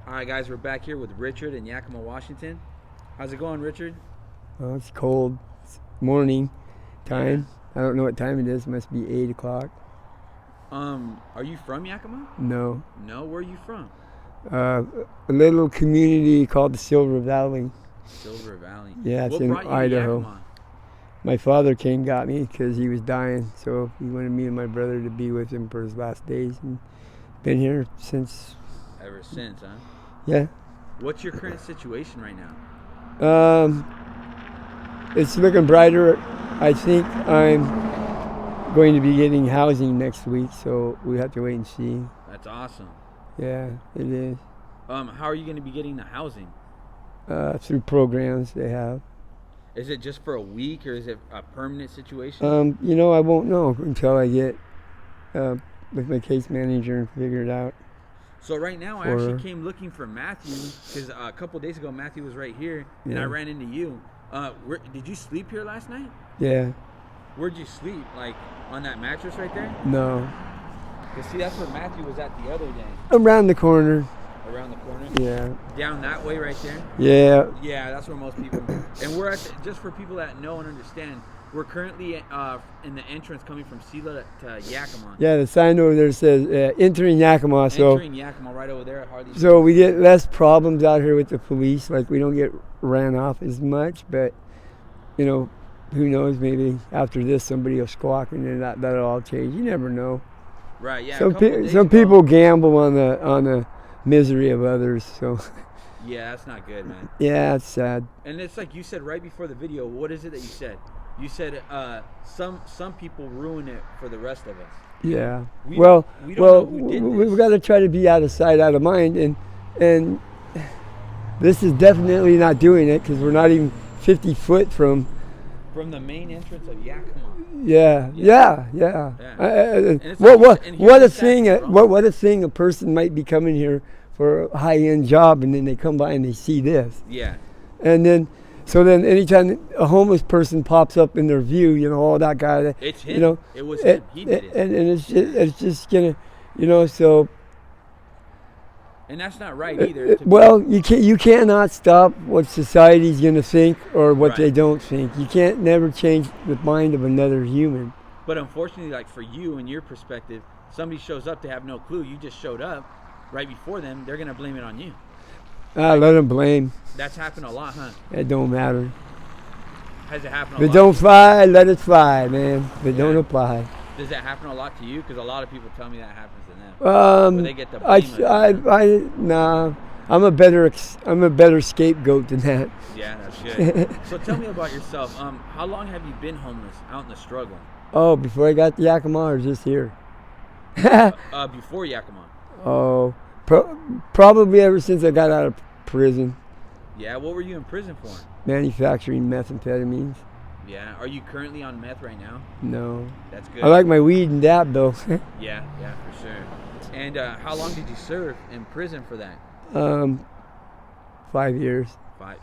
All right, guys, we're back here with Richard in Yakima, Washington. How's it going, Richard? Well, it's cold. It's morning time. I don't know what time it is. It must be 8 o'clock. Are you from Yakima? No. No, where are you from? A little community called the Silver Valley. Silver Valley. Yeah, it's what in brought you Idaho. To Yakima? My father came and got me because he was dying, so he wanted me and my brother to be with him for his last days, and been here since. Ever since, huh? Yeah. What's your current situation right now? It's looking brighter. I think I'm going to be getting housing next week, so we have to wait and see. That's awesome. Yeah, it is. How are you going to be getting the housing? Through programs they have. Is it just for a week, or is it a permanent situation? I won't know until I get with my case manager and figure it out. So right now, I actually came looking for Matthew because a couple days ago, Matthew was right here, and I ran into you. Did you sleep here last night? Yeah. Where'd you sleep? Like on that mattress right there? No. Cause see, that's where Matthew was at the other day. Around the corner. Around the corner? Yeah. Down that way right there? Yeah. Yeah, that's where most people. And we're at just for people that know and understand. We're currently in the entrance coming from Sela to Yakima. Yeah, the sign over there says entering Yakima. Entering Yakima, right over there at Harley. So we get less problems out here with the police. Like we don't get ran off as much, but who knows? Maybe after this, somebody will squawk, and then that'll all change. You never know. Right. Yeah. Some people gamble on the misery of others. So. Yeah, that's not good, man. Yeah, it's sad. And it's like you said right before the video. What is it that you said? You said some people ruin it for the rest of us. Yeah. We've got to try to be out of sight, out of mind, and this is definitely not doing it because we're not even 50 foot from the main entrance of Yakima. Yeah. What a thing a person might be coming here for a high-end job, and then they come by and they see this. Yeah. And then. So then, anytime a homeless person pops up in their view, that guy. It's him. It was him. He did it. And it's just gonna, so. And that's not right either. You cannot stop what society's gonna think or what they don't think. You can't never change the mind of another human. But unfortunately, like for you and your perspective, somebody shows up, they have no clue. You just showed up right before them. They're gonna blame it on you. Let them blame. That's happened a lot, huh? It don't matter. Has it happened a lot? If it don't fly, let it fly, man. If it don't apply. Does that happen a lot to you? Because a lot of people tell me that happens to them. Where they get the blame nah. I'm a better scapegoat than that. Yeah, that's good. So tell me about yourself. How long have you been homeless, out in the struggle? Oh, before I got to Yakima or just here? Before Yakima. Oh. Probably ever since I got out of prison. Yeah, what were you in prison for? Manufacturing methamphetamines. Yeah, are you currently on meth right now? No. That's good. I like my weed and dab though. Yeah, for sure. And how long did you serve in prison for that? 5 years. Dang,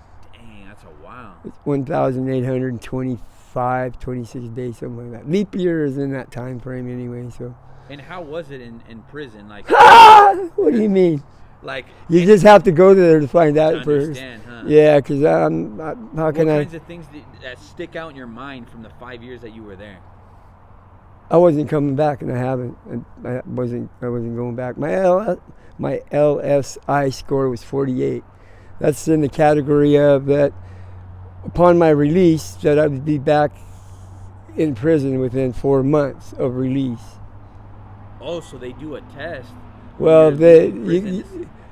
that's a while. It's 1,825, 26 days, something like that. Leap year is in that time frame anyway, so. And how was it in prison? Like, what do you mean? Like, you just have to go there to find out first. Huh? Yeah, because how can What kinds of things that stick out in your mind from the 5 years that you were there? I wasn't coming back, and I haven't. I wasn't going back. My LSI score was 48. That's in the category of that. Upon my release, that I would be back in prison within 4 months of release. Oh, so they do a test. Well,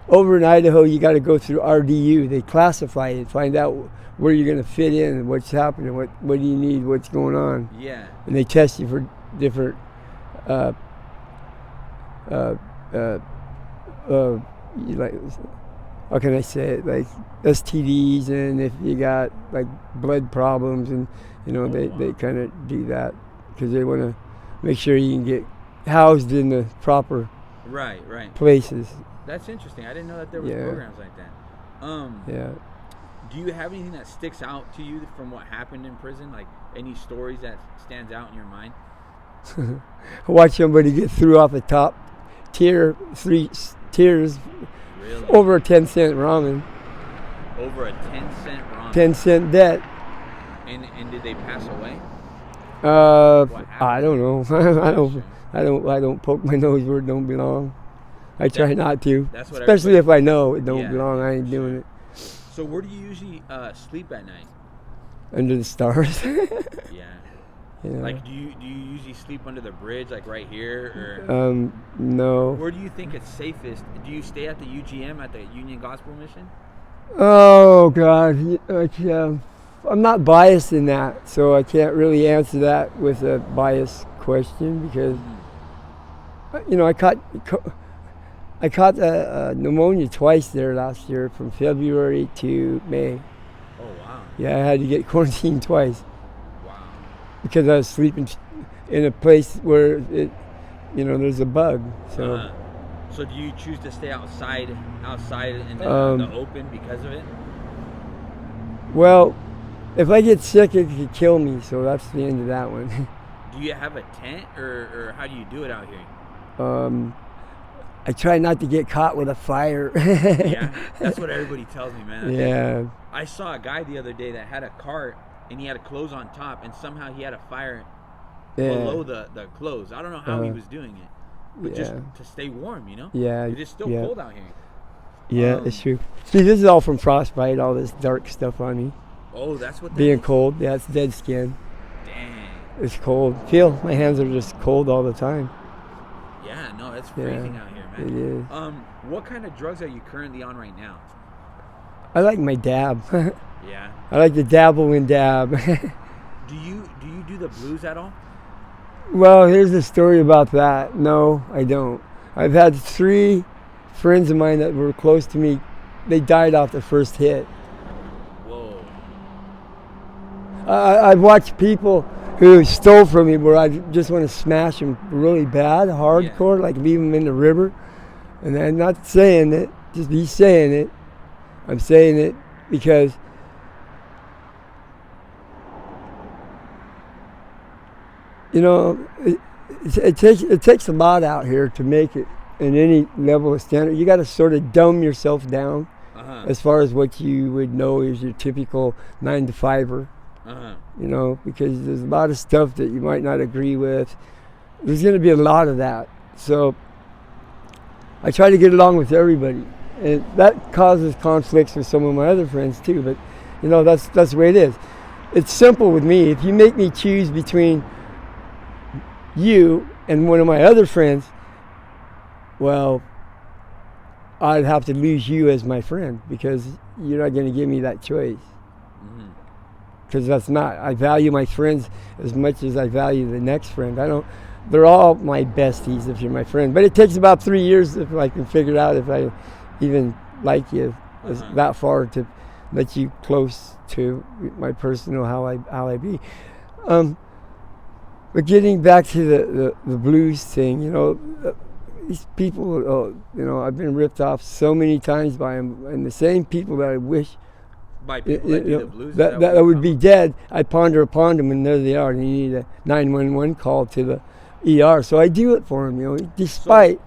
over in Idaho, you got to go through RDU. They classify it, find out where you're going to fit in, what's happening, what do you need, what's going on. Yeah. And they test you for different, how can I say it, like STDs, and if you got like blood problems, and they kind of do that because they want to make sure you can get housed in the proper places. That's interesting. I didn't know that there was programs like that. Yeah. Do you have anything that sticks out to you from what happened in prison? Like any stories that stands out in your mind? I watched somebody get through off the top tier, 3 tiers, Really? Over a 10-cent ramen. Over a 10-cent ramen. 10-cent debt. And did they pass away? I don't know. I don't poke my nose where it don't belong. I try not to. That's what especially if I know it don't belong. I ain't doing it. So where do you usually sleep at night? Under the stars. Yeah. Yeah. Like, do you usually sleep under the bridge, like right here, or? No. Where do you think it's safest? Do you stay at the UGM at the Union Gospel Mission? Oh God, I'm not biased in that, so I can't really answer that with a biased question because, I caught pneumonia twice there last year, from February to May. Oh wow. Yeah, I had to get quarantined twice. Wow. Because I was sleeping in a place where there's a bug. So. So do you choose to stay outside in the open because of it? Well, if I get sick, it could kill me. So that's the end of that one. Do you have a tent, or how do you do it out here? I try not to get caught with a fire. Yeah, that's what everybody tells me, man. Yeah. I saw a guy the other day that had a cart and he had clothes on top, and somehow he had a fire below the clothes. I don't know how he was doing it. But just to stay warm, Yeah. It is still cold out here. Yeah, it's true. See, this is all from frostbite, all this dark stuff on me. Oh, that's what that Being is? cold, yeah, it's dead skin. Dang. It's cold. My hands are just cold all the time. Yeah, no, it's freezing out here, man. It is. What kind of drugs are you currently on right now? I like my dab. Yeah. I like to dabble and dab. Do you do the blues at all? Well, here's the story about that. No, I don't. I've had 3 friends of mine that were close to me. They died off the first hit. Whoa. I've watched people who stole from me where I just want to smash them really bad, hardcore, like leave them in the river. And I'm not saying it, just be saying it. I'm saying it because it takes a lot out here to make it in any level of standard. You got to sort of dumb yourself down as far as what you would know is your typical 9-to-5er. Because there's a lot of stuff that you might not agree with. There's going to be a lot of that. So I try to get along with everybody. And that causes conflicts with some of my other friends too. But, that's the way it is. It's simple with me. If you make me choose between you and one of my other friends, well, I'd have to lose you as my friend because you're not going to give me that choice. Because that's not. I value my friends as much as I value the next friend. They're all my besties if you're my friend. But it takes about 3 years if I can figure out if I even like you that far to let you close to my personal how I be. But getting back to the blues thing, these people, I've been ripped off so many times by them, and the same people that I wish by people that do the blues that would be dead, I ponder upon them, and there they are. And you need a 911 call to the ER, so I do it for them, despite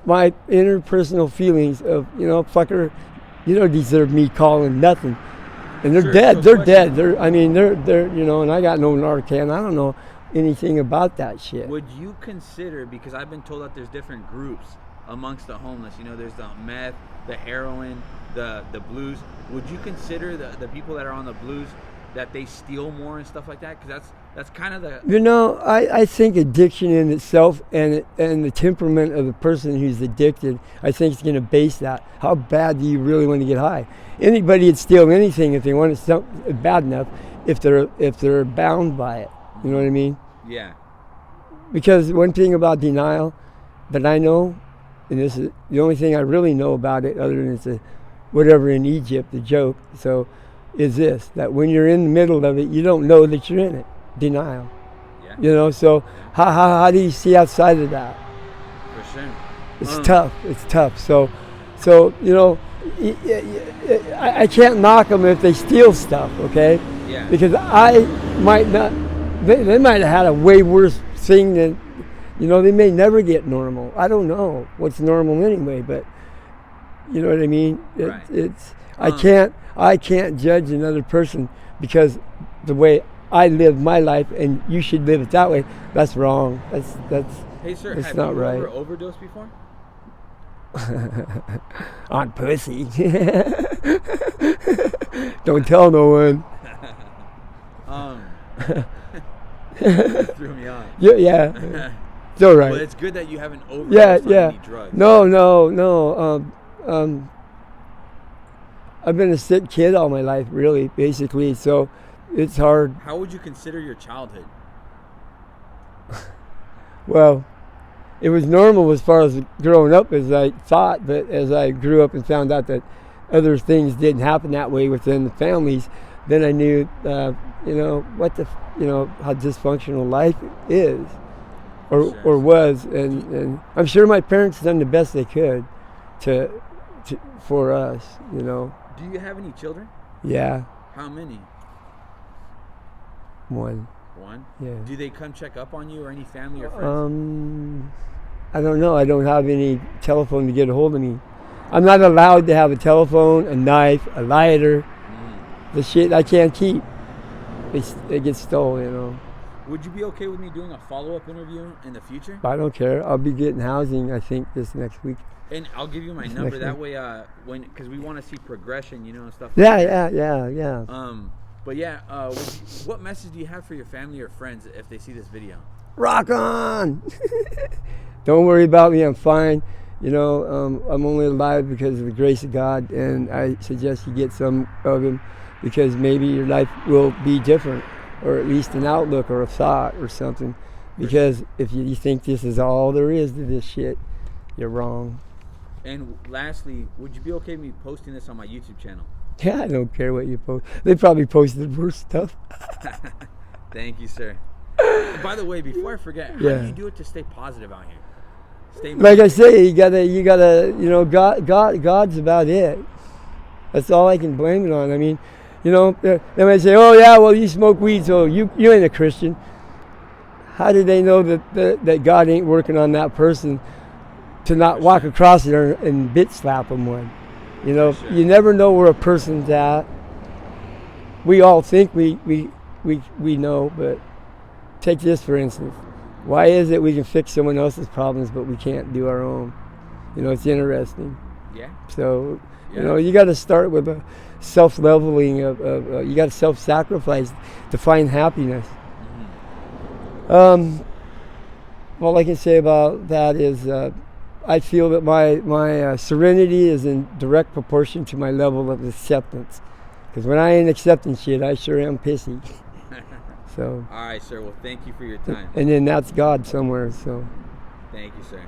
my interpersonal feelings of, fucker, you don't deserve me calling nothing. And they're dead. They're dead. They're and I got no Narcan. I don't know anything about that shit. Would you consider, because I've been told that there's different groups amongst the homeless, there's the meth, the heroin, the blues. Would you consider the people that are on the blues that they steal more and stuff like that? Because that's kind of the... I think addiction in itself and the temperament of the person who's addicted, I think it's going to base that. How bad do you really want to get high? Anybody would steal anything if they want it bad enough, if they're bound by it. You know what I mean? Yeah. Because one thing about denial that I know, and this is the only thing I really know about it, other than it's whatever in Egypt, the joke, so is this, that when you're in the middle of it, you don't know that you're in it. Denial. Yeah. So how do you see outside of that? For sure. It's tough. It's tough. So I can't knock them if they steal stuff, okay? Yeah. Because I might not, they might have had a way worse thing than, they may never get normal. I don't know what's normal anyway, but You know what I mean? Right. It's I can't judge another person because the way I live my life and you should live it that way. That's wrong. That's Hey, sir, That's have not you right. ever overdosed before? on pussy. Don't tell no one. You threw me off. Yeah. It's all right. Well, it's good that you haven't overdosed Yeah, on yeah. any drugs. No. I've been a sick kid all my life, really, basically. So it's hard. How would you consider your childhood? Well, it was normal as far as growing up as I thought, but as I grew up and found out that other things didn't happen that way within the families, then I knew, how dysfunctional life is, or was, and I'm sure my parents done the best they could, for us, Do you have any children? Yeah, How many? one. One? Yeah. Do they come check up on you or any family or friends? I don't know. I don't have any telephone to get a hold of me. I'm not allowed to have a telephone, a knife, a lighter. The shit I can't keep. It gets stolen, Would you be okay with me doing a follow-up interview in the future? I don't care. I'll be getting housing, I think, this next week. And I'll give you my number. That way, because we want to see progression, and stuff. Yeah. But yeah, what message do you have for your family or friends if they see this video? Rock on! Don't worry about me. I'm fine. I'm only alive because of the grace of God, and I suggest you get some of Him because maybe your life will be different, or at least an outlook or a thought or something. Because if you think this is all there is to this shit, you're wrong. And lastly, would you be okay with me posting this on my YouTube channel? Yeah, I don't care what you post. They probably posted worse stuff. Thank you, sir. By the way, before I forget, how Yeah. do you do it to stay positive out here? Like I say, you gotta, God's about it. That's all I can blame it on. I mean, they might say, oh yeah, well you smoke weed, so you ain't a Christian. How do they know that God ain't working on that person to not walk across there and bit slap them one? Sure. You never know where a person's at. We all think we know, but take this for instance. Why is it we can fix someone else's problems, but we can't do our own? It's interesting. Yeah. So, you got to start with a self-leveling you got to self-sacrifice to find happiness. All I can say about that is I feel that my serenity is in direct proportion to my level of acceptance. Because when I ain't accepting shit, I sure am pissy. So. All right, sir. Well, thank you for your time. And then that's God somewhere. So. Thank you, sir.